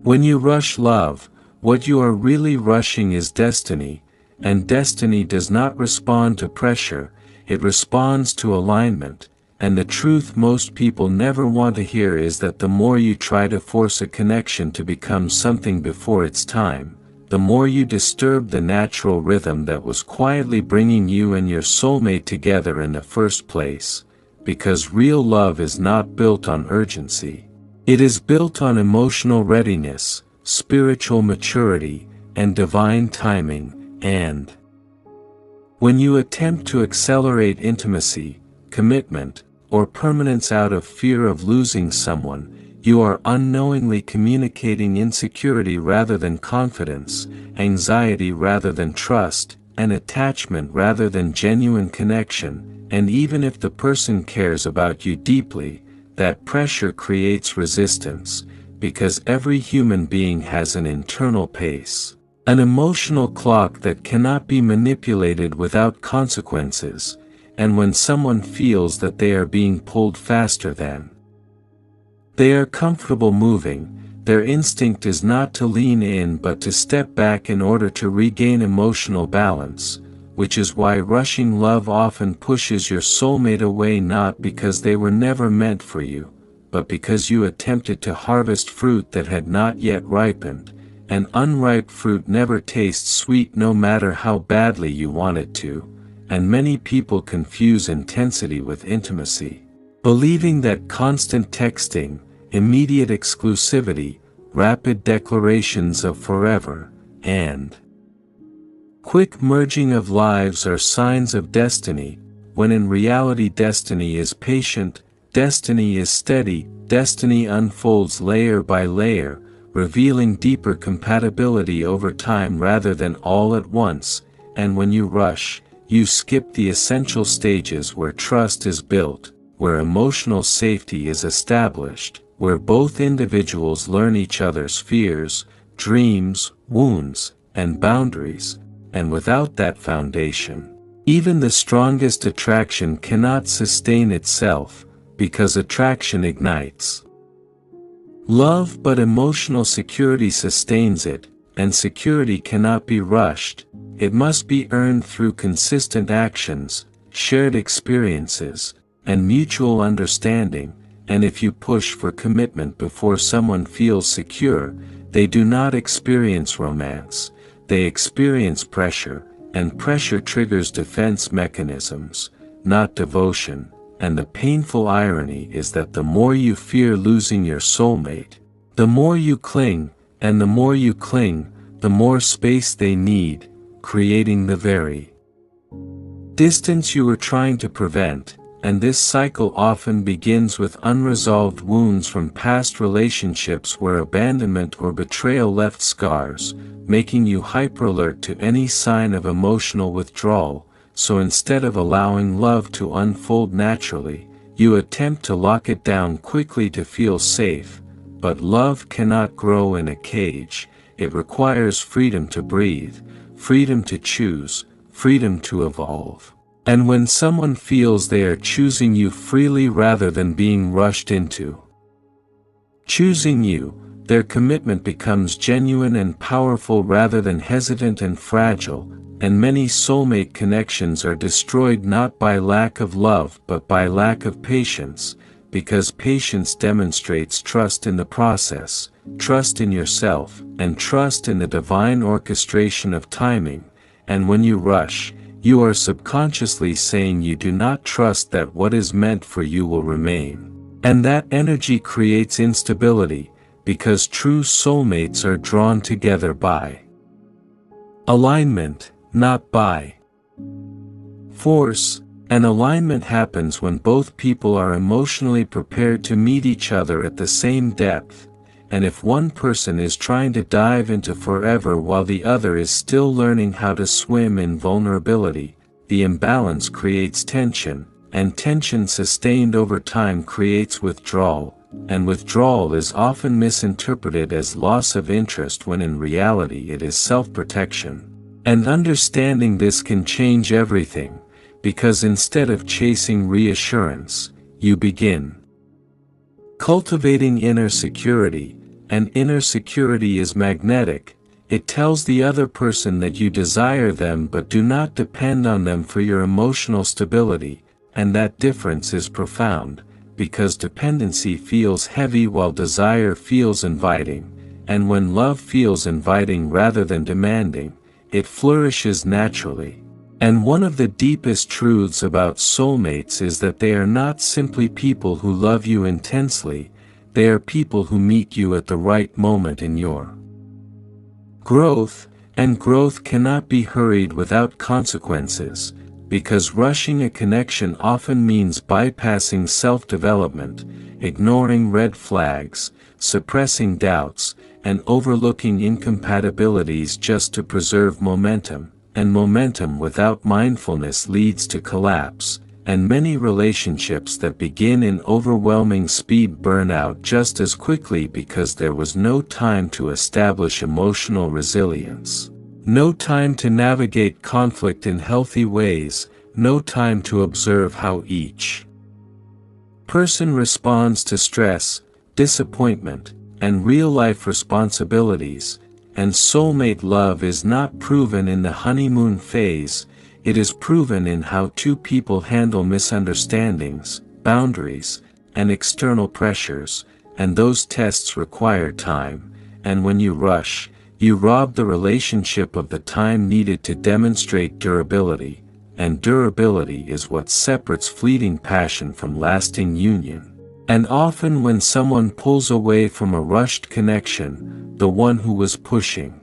When you rush love, what you are really rushing is destiny, and destiny does not respond to pressure, it responds to alignment, and the truth most people never want to hear is that the more you try to force a connection to become something before its time, the more you disturb the natural rhythm that was quietly bringing you and your soulmate together in the first place, because real love is not built on urgency. It is built on emotional readiness, spiritual maturity, and divine timing, and when you attempt to accelerate intimacy, commitment, or permanence out of fear of losing someone, you are unknowingly communicating insecurity rather than confidence, anxiety rather than trust, and attachment rather than genuine connection, and even if the person cares about you deeply, that pressure creates resistance, because every human being has an internal pace, an emotional clock that cannot be manipulated without consequences, and when someone feels that they are being pulled faster than they are comfortable moving, their instinct is not to lean in but to step back in order to regain emotional balance, which is why rushing love often pushes your soulmate away, not because they were never meant for you, but because you attempted to harvest fruit that had not yet ripened, and unripe fruit never tastes sweet no matter how badly you want it to, and many people confuse intensity with intimacy, believing that constant texting, immediate exclusivity, rapid declarations of forever, and quick merging of lives are signs of destiny, when in reality destiny is patient, destiny is steady, destiny unfolds layer by layer, revealing deeper compatibility over time rather than all at once, and when you rush, you skip the essential stages where trust is built, where emotional safety is established, where both individuals learn each other's fears, dreams, wounds, and boundaries. And without that foundation, even the strongest attraction cannot sustain itself, because attraction ignites love, but emotional security sustains it, and security cannot be rushed, it must be earned through consistent actions, shared experiences, and mutual understanding, and if you push for commitment before someone feels secure, they do not experience romance. They experience pressure, and pressure triggers defense mechanisms, not devotion, and the painful irony is that the more you fear losing your soulmate, the more you cling, and the more you cling, the more space they need, creating the very distance you were trying to prevent, and this cycle often begins with unresolved wounds from past relationships where abandonment or betrayal left scars, making you hyperalert to any sign of emotional withdrawal, so instead of allowing love to unfold naturally, you attempt to lock it down quickly to feel safe, but love cannot grow in a cage, it requires freedom to breathe, freedom to choose, freedom to evolve. And when someone feels they are choosing you freely rather than being rushed into choosing you, their commitment becomes genuine and powerful rather than hesitant and fragile, and many soulmate connections are destroyed not by lack of love but by lack of patience, because patience demonstrates trust in the process, trust in yourself, and trust in the divine orchestration of timing, and when you rush, you are subconsciously saying you do not trust that what is meant for you will remain. And that energy creates instability, because true soulmates are drawn together by alignment, not by force, and alignment happens when both people are emotionally prepared to meet each other at the same depth, and if one person is trying to dive into forever while the other is still learning how to swim in vulnerability, the imbalance creates tension, and tension sustained over time creates withdrawal, and withdrawal is often misinterpreted as loss of interest when in reality it is self-protection. And understanding this can change everything, because instead of chasing reassurance, you begin cultivating inner security, and inner security is magnetic. It tells the other person that you desire them but do not depend on them for your emotional stability, and that difference is profound, because dependency feels heavy while desire feels inviting, and when love feels inviting rather than demanding, it flourishes naturally. And one of the deepest truths about soulmates is that they are not simply people who love you intensely, they are people who meet you at the right moment in your growth, and growth cannot be hurried without consequences, because rushing a connection often means bypassing self-development, ignoring red flags, suppressing doubts, and overlooking incompatibilities just to preserve momentum, and momentum without mindfulness leads to collapse, and many relationships that begin in overwhelming speed burn out just as quickly because there was no time to establish emotional resilience. No time to navigate conflict in healthy ways, no time to observe how each person responds to stress, disappointment, and real-life responsibilities, and soulmate love is not proven in the honeymoon phase, it is proven in how two people handle misunderstandings, boundaries, and external pressures, and those tests require time, and when you rush, you rob the relationship of the time needed to demonstrate durability, and durability is what separates fleeting passion from lasting union. And often when someone pulls away from a rushed connection, the one who was pushing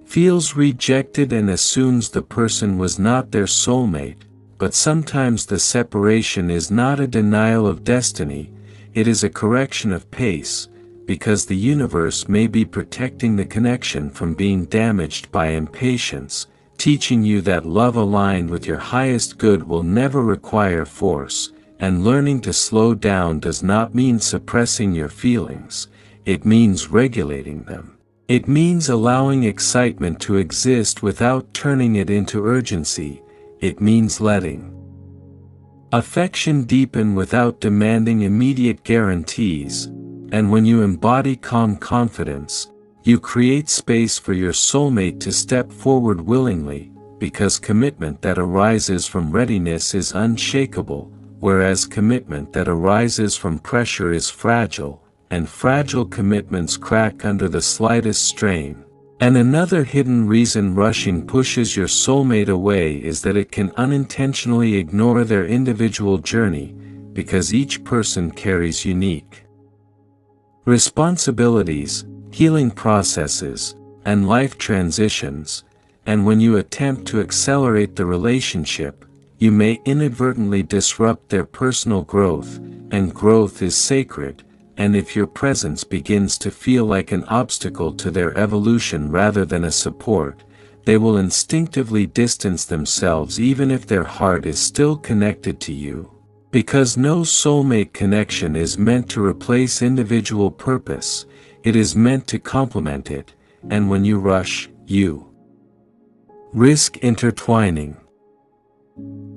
feels rejected and assumes the person was not their soulmate, but sometimes the separation is not a denial of destiny, it is a correction of pace, because the universe may be protecting the connection from being damaged by impatience, teaching you that love aligned with your highest good will never require force, and learning to slow down does not mean suppressing your feelings, it means regulating them. It means allowing excitement to exist without turning it into urgency, it means letting affection deepen without demanding immediate guarantees, and when you embody calm confidence, you create space for your soulmate to step forward willingly, because commitment that arises from readiness is unshakable, whereas commitment that arises from pressure is fragile, and fragile commitments crack under the slightest strain. And another hidden reason rushing pushes your soulmate away is that it can unintentionally ignore their individual journey, because each person carries unique responsibilities, healing processes, and life transitions, and when you attempt to accelerate the relationship, you may inadvertently disrupt their personal growth, and growth is sacred, and if your presence begins to feel like an obstacle to their evolution rather than a support, they will instinctively distance themselves even if their heart is still connected to you. Because no soulmate connection is meant to replace individual purpose, it is meant to complement it, and when you rush, you risk intertwining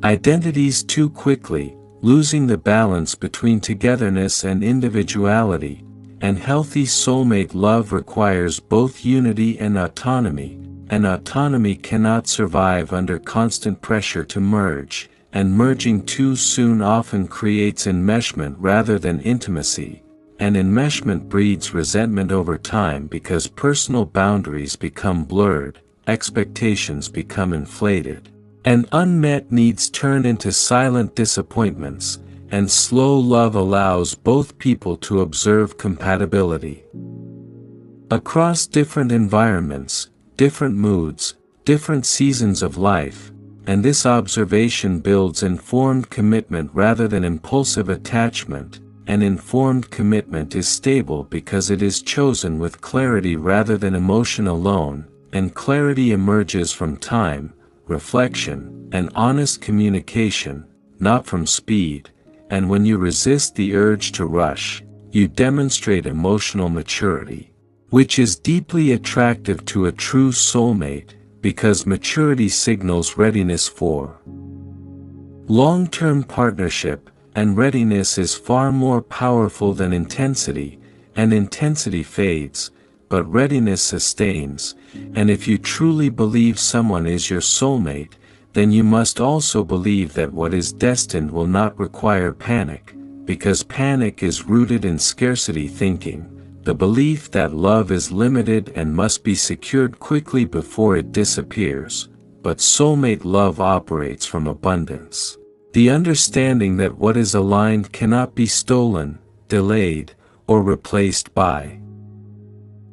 identities too quickly, losing the balance between togetherness and individuality, and healthy soulmate love requires both unity and autonomy cannot survive under constant pressure to merge, and merging too soon often creates enmeshment rather than intimacy, and enmeshment breeds resentment over time because personal boundaries become blurred, expectations become inflated, and unmet needs turn into silent disappointments, and slow love allows both people to observe compatibility across different environments, different moods, different seasons of life, and this observation builds informed commitment rather than impulsive attachment, and informed commitment is stable because it is chosen with clarity rather than emotion alone, and clarity emerges from time, reflection, and honest communication, not from speed, and when you resist the urge to rush, you demonstrate emotional maturity, which is deeply attractive to a true soulmate, because maturity signals readiness for long-term partnership, and readiness is far more powerful than intensity, and intensity fades, but readiness sustains, and if you truly believe someone is your soulmate, then you must also believe that what is destined will not require panic, because panic is rooted in scarcity thinking, the belief that love is limited and must be secured quickly before it disappears, but soulmate love operates from abundance. The understanding that what is aligned cannot be stolen, delayed, or replaced by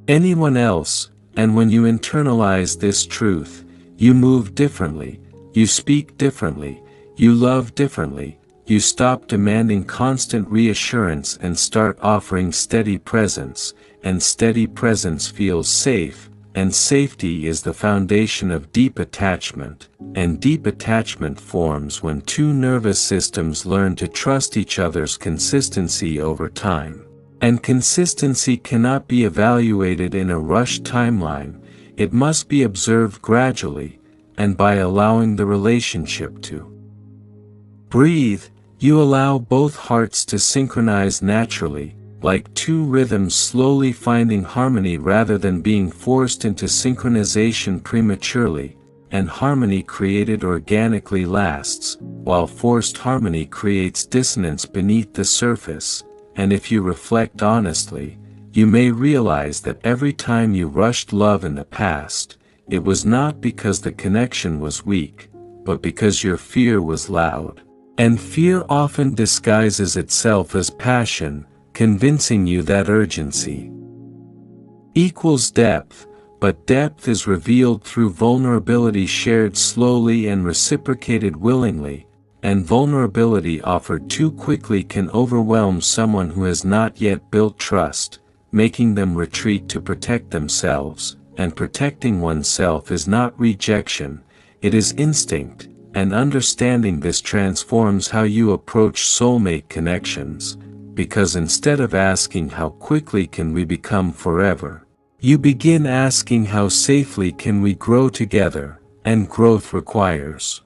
anyone else, and when you internalize this truth, you move differently, you speak differently, you love differently, you stop demanding constant reassurance and start offering steady presence, and steady presence feels safe, and safety is the foundation of deep attachment, and deep attachment forms when two nervous systems learn to trust each other's consistency over time. And consistency cannot be evaluated in a rushed timeline, it must be observed gradually, and by allowing the relationship to breathe, you allow both hearts to synchronize naturally, like two rhythms slowly finding harmony rather than being forced into synchronization prematurely, and harmony created organically lasts, while forced harmony creates dissonance beneath the surface, and if you reflect honestly, you may realize that every time you rushed love in the past, it was not because the connection was weak, but because your fear was loud. And fear often disguises itself as passion, convincing you that urgency equals depth, but depth is revealed through vulnerability shared slowly and reciprocated willingly, and vulnerability offered too quickly can overwhelm someone who has not yet built trust, making them retreat to protect themselves, and protecting oneself is not rejection, it is instinct, and understanding this transforms how you approach soulmate connections, because instead of asking how quickly can we become forever, you begin asking how safely can we grow together, and growth requires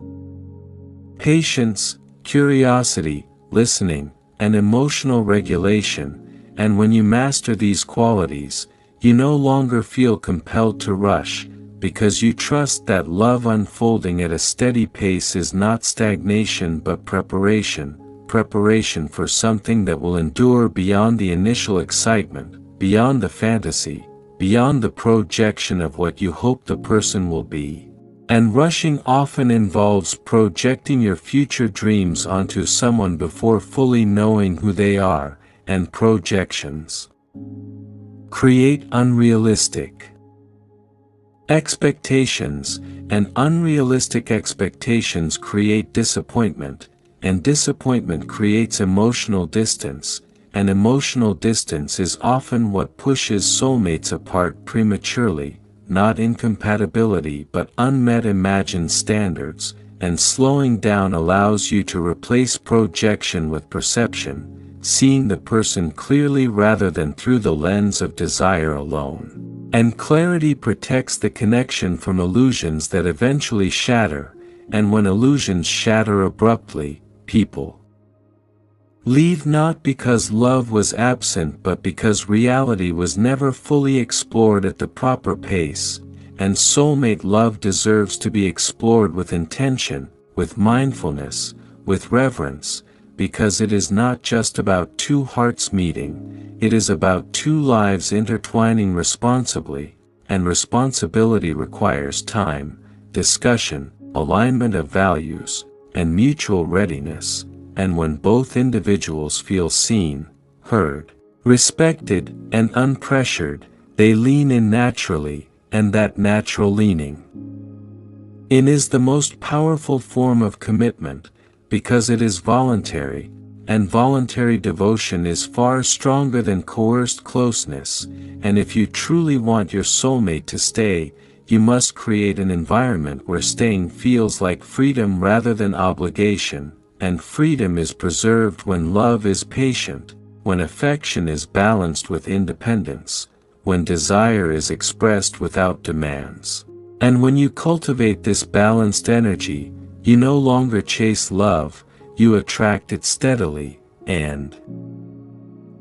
patience, curiosity, listening, and emotional regulation, and when you master these qualities, you no longer feel compelled to rush, because you trust that love unfolding at a steady pace is not stagnation but preparation for something that will endure beyond the initial excitement, beyond the fantasy, beyond the projection of what you hope the person will be. And rushing often involves projecting your future dreams onto someone before fully knowing who they are, and projections create unrealistic expectations, and unrealistic expectations create disappointment, and disappointment creates emotional distance, and emotional distance is often what pushes soulmates apart prematurely, not incompatibility but unmet imagined standards, and slowing down allows you to replace projection with perception, seeing the person clearly rather than through the lens of desire alone. And clarity protects the connection from illusions that eventually shatter, and when illusions shatter abruptly, people leave not because love was absent but because reality was never fully explored at the proper pace, and soulmate love deserves to be explored with intention, with mindfulness, with reverence, because it is not just about two hearts meeting, it is about two lives intertwining responsibly, and responsibility requires time, discussion, alignment of values, and mutual readiness, and when both individuals feel seen, heard, respected, and unpressured, they lean in naturally, and that natural leaning in is the most powerful form of commitment, because it is voluntary, and voluntary devotion is far stronger than coerced closeness, and if you truly want your soulmate to stay, you must create an environment where staying feels like freedom rather than obligation, and freedom is preserved when love is patient, when affection is balanced with independence, when desire is expressed without demands. And when you cultivate this balanced energy, you no longer chase love, you attract it steadily, and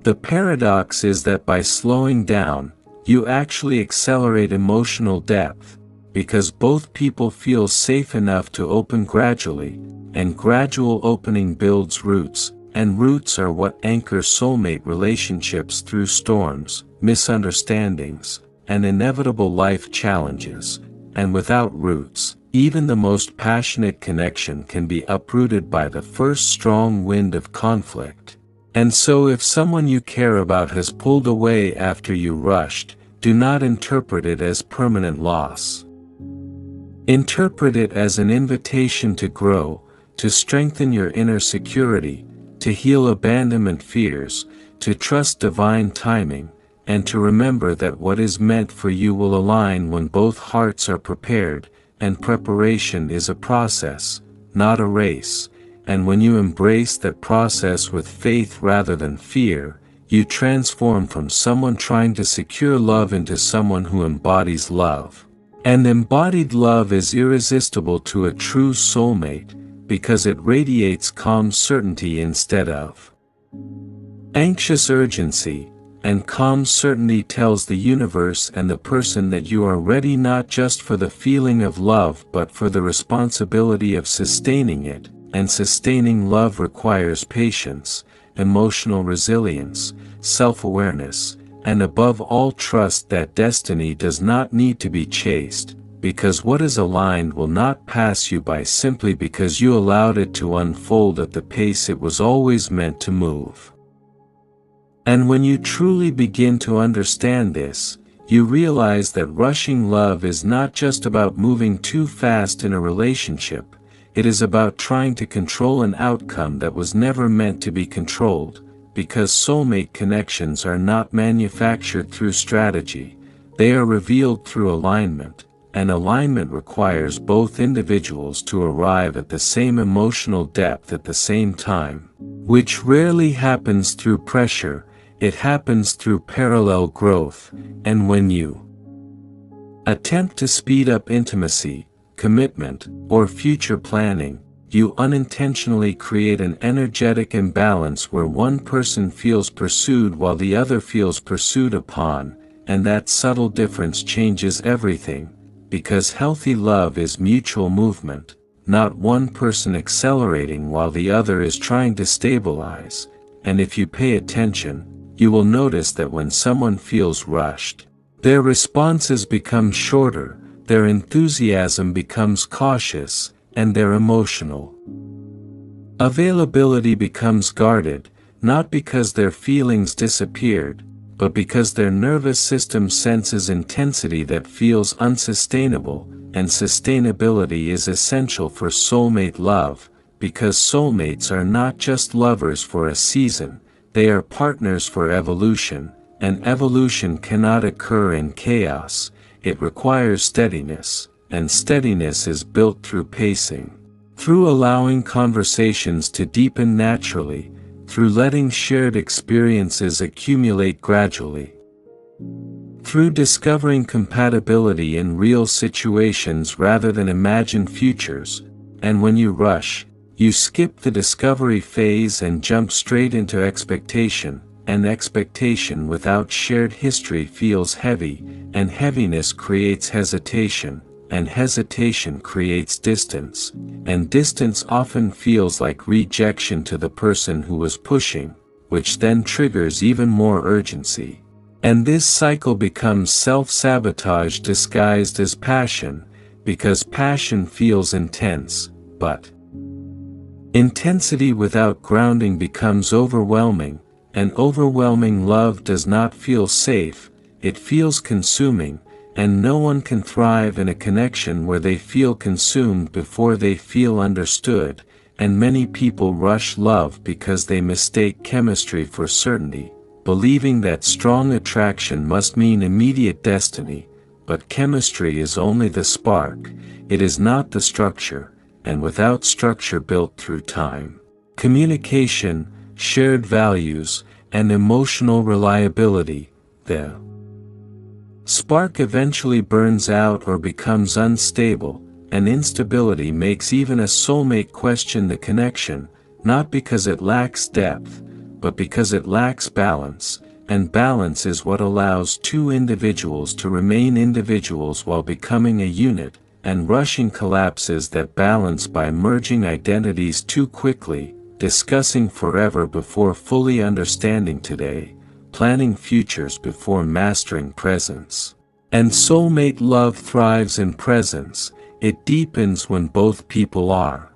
The paradox is that by slowing down, you actually accelerate emotional depth, because both people feel safe enough to open gradually, and gradual opening builds roots, and roots are what anchor soulmate relationships through storms, misunderstandings, and inevitable life challenges. And without roots, even the most passionate connection can be uprooted by the first strong wind of conflict. And so if someone you care about has pulled away after you rushed, do not interpret it as permanent loss. Interpret it as an invitation to grow, to strengthen your inner security, to heal abandonment fears, to trust divine timing, and to remember that what is meant for you will align when both hearts are prepared, and preparation is a process, not a race. And when you embrace that process with faith rather than fear, you transform from someone trying to secure love into someone who embodies love. And embodied love is irresistible to a true soulmate, because it radiates calm certainty instead of anxious urgency, and calm certainty tells the universe and the person that you are ready not just for the feeling of love but for the responsibility of sustaining it. And sustaining love requires patience, emotional resilience, self-awareness, and above all trust that destiny does not need to be chased, because what is aligned will not pass you by simply because you allowed it to unfold at the pace it was always meant to move. And when you truly begin to understand this, you realize that rushing love is not just about moving too fast in a relationship. It is about trying to control an outcome that was never meant to be controlled, because soulmate connections are not manufactured through strategy, they are revealed through alignment, and alignment requires both individuals to arrive at the same emotional depth at the same time, which rarely happens through pressure, it happens through parallel growth. And when you attempt to speed up intimacy, commitment, or future planning, you unintentionally create an energetic imbalance where one person feels pursued while the other feels pursued upon, and that subtle difference changes everything, because healthy love is mutual movement, not one person accelerating while the other is trying to stabilize. And if you pay attention, you will notice that when someone feels rushed, their responses become shorter, their enthusiasm becomes cautious, and their emotional availability becomes guarded, not because their feelings disappeared, but because their nervous system senses intensity that feels unsustainable, and sustainability is essential for soulmate love, because soulmates are not just lovers for a season, they are partners for evolution, and evolution cannot occur in chaos. It requires steadiness, and steadiness is built through pacing, through allowing conversations to deepen naturally, through letting shared experiences accumulate gradually, through discovering compatibility in real situations rather than imagined futures. And when you rush, you skip the discovery phase and jump straight into expectation. And expectation without shared history feels heavy, and heaviness creates hesitation, and hesitation creates distance, and distance often feels like rejection to the person who was pushing, which then triggers even more urgency. And this cycle becomes self-sabotage disguised as passion, because passion feels intense, but intensity without grounding becomes overwhelming. And overwhelming love does not feel safe, it feels consuming, and no one can thrive in a connection where they feel consumed before they feel understood, and many people rush love because they mistake chemistry for certainty, believing that strong attraction must mean immediate destiny, but chemistry is only the spark, it is not the structure, and without structure built through time, communication, shared values, and emotional reliability, the spark eventually burns out or becomes unstable, and instability makes even a soulmate question the connection, not because it lacks depth, but because it lacks balance, and balance is what allows two individuals to remain individuals while becoming a unit, and rushing collapses that balance by merging identities too quickly, discussing forever before fully understanding today, planning futures before mastering presence. And soulmate love thrives in presence. It deepens when both people are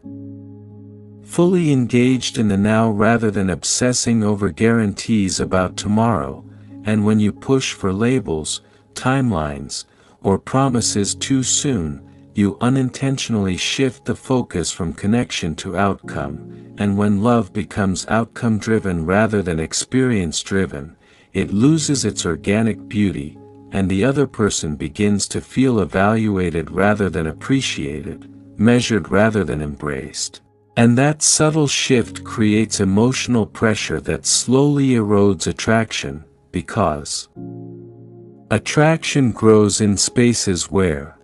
fully engaged in the now rather than obsessing over guarantees about tomorrow, and when you push for labels, timelines, or promises too soon, you unintentionally shift the focus from connection to outcome, and when love becomes outcome-driven rather than experience-driven, it loses its organic beauty, and the other person begins to feel evaluated rather than appreciated, measured rather than embraced. And that subtle shift creates emotional pressure that slowly erodes attraction, because attraction grows in spaces where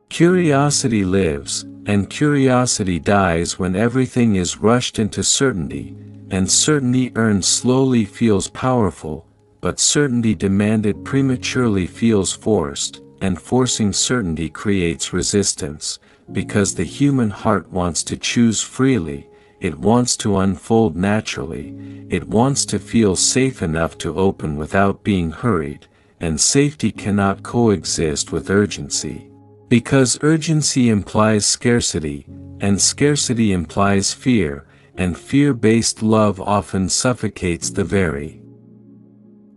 curiosity lives, and curiosity dies when everything is rushed into certainty, and certainty earned slowly feels powerful, but certainty demanded prematurely feels forced, and forcing certainty creates resistance. Because the human heart wants to choose freely, it wants to unfold naturally, it wants to feel safe enough to open without being hurried, and safety cannot coexist with urgency. Because urgency implies scarcity, and scarcity implies fear, and fear-based love often suffocates the very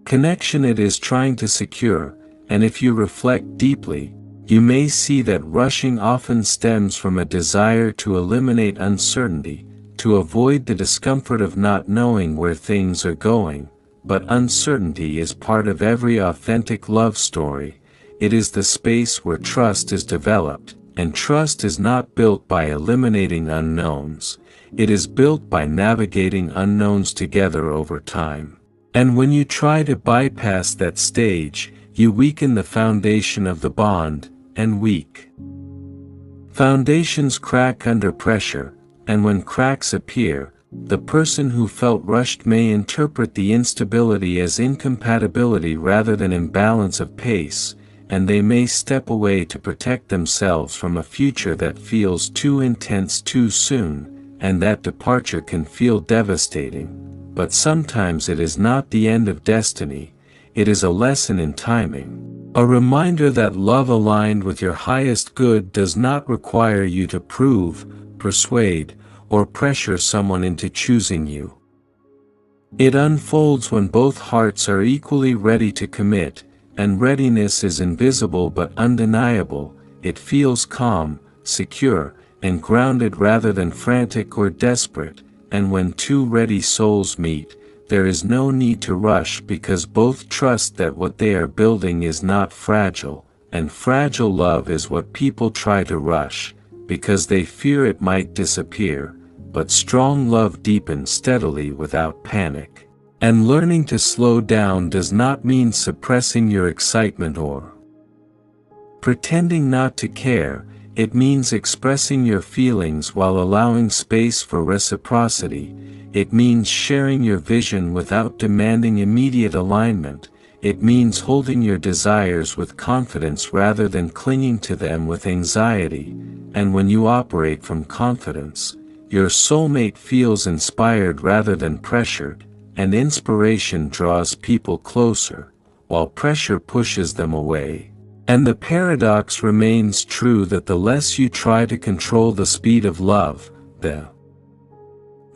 connection it is trying to secure, and if you reflect deeply, you may see that rushing often stems from a desire to eliminate uncertainty, to avoid the discomfort of not knowing where things are going, but uncertainty is part of every authentic love story. It is the space where trust is developed, and trust is not built by eliminating unknowns, it is built by navigating unknowns together over time. And when you try to bypass that stage, you weaken the foundation of the bond, and weak foundations crack under pressure, and when cracks appear, the person who felt rushed may interpret the instability as incompatibility rather than imbalance of pace, and they may step away to protect themselves from a future that feels too intense too soon, and that departure can feel devastating. But sometimes it is not the end of destiny, it is a lesson in timing. A reminder that love aligned with your highest good does not require you to prove, persuade, or pressure someone into choosing you. It unfolds when both hearts are equally ready to commit, and readiness is invisible but undeniable. It feels calm, secure, and grounded rather than frantic or desperate, and when two ready souls meet, there is no need to rush because both trust that what they are building is not fragile, and fragile love is what people try to rush, because they fear it might disappear, but strong love deepens steadily without panic. And learning to slow down does not mean suppressing your excitement or pretending not to care, it means expressing your feelings while allowing space for reciprocity. It means sharing your vision without demanding immediate alignment. It means holding your desires with confidence rather than clinging to them with anxiety. And when you operate from confidence, your soulmate feels inspired rather than pressured, and inspiration draws people closer, while pressure pushes them away. And the paradox remains true that the less you try to control the speed of love, the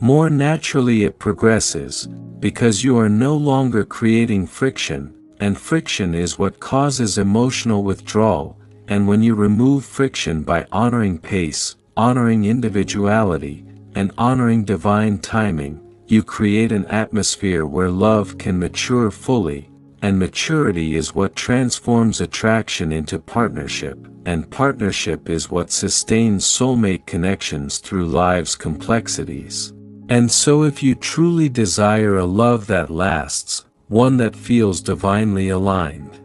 more naturally it progresses, because you are no longer creating friction, and friction is what causes emotional withdrawal, and when you remove friction by honoring pace, honoring individuality, and honoring divine timing, you create an atmosphere where love can mature fully, and maturity is what transforms attraction into partnership, and partnership is what sustains soulmate connections through life's complexities. And so if you truly desire a love that lasts, one that feels divinely aligned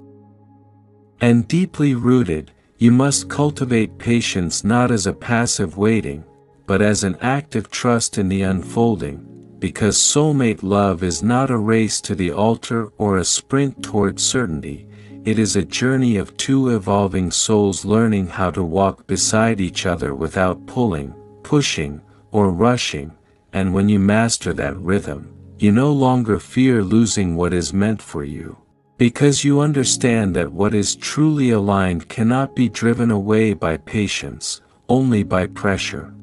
and deeply rooted, you must cultivate patience not as a passive waiting, but as an active trust in the unfolding, because soulmate love is not a race to the altar or a sprint toward certainty. It is a journey of two evolving souls learning how to walk beside each other without pulling, pushing, or rushing, and when you master that rhythm, you no longer fear losing what is meant for you. Because you understand that what is truly aligned cannot be driven away by patience, only by pressure.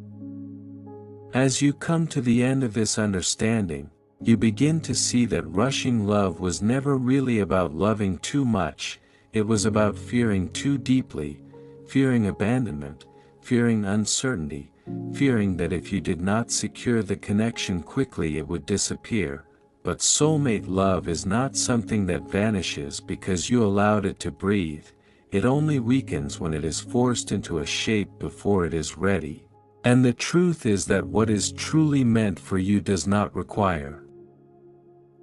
As you come to the end of this understanding, you begin to see that rushing love was never really about loving too much, it was about fearing too deeply, fearing abandonment, fearing uncertainty, fearing that if you did not secure the connection quickly it would disappear. But soulmate love is not something that vanishes because you allowed it to breathe, it only weakens when it is forced into a shape before it is ready. And the truth is that what is truly meant for you does not require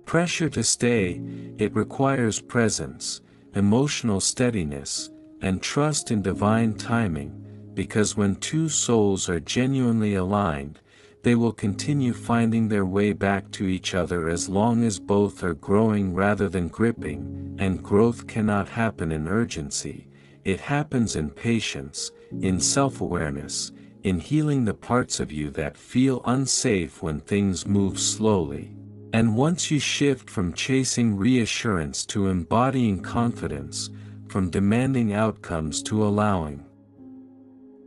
pressure to stay, it requires presence, emotional steadiness, and trust in divine timing, because when two souls are genuinely aligned, they will continue finding their way back to each other as long as both are growing rather than gripping, and growth cannot happen in urgency, it happens in patience, in self-awareness, in healing the parts of you that feel unsafe when things move slowly. And once you shift from chasing reassurance to embodying confidence, from demanding outcomes to allowing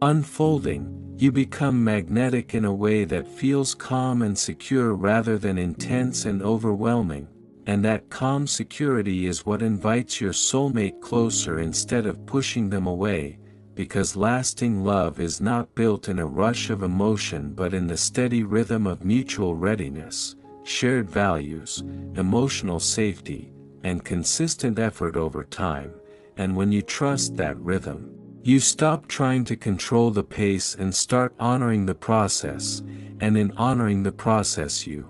unfolding, you become magnetic in a way that feels calm and secure rather than intense and overwhelming, and that calm security is what invites your soulmate closer instead of pushing them away, because lasting love is not built in a rush of emotion but in the steady rhythm of mutual readiness, shared values, emotional safety, and consistent effort over time. And when you trust that rhythm, you stop trying to control the pace and start honoring the process, and in honoring the process you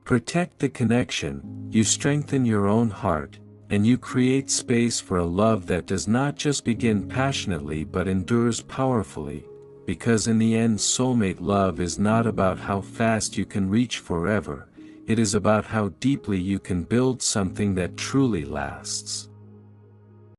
protect the connection, you strengthen your own heart, and you create space for a love that does not just begin passionately but endures powerfully, because in the end soulmate love is not about how fast you can reach forever, it is about how deeply you can build something that truly lasts.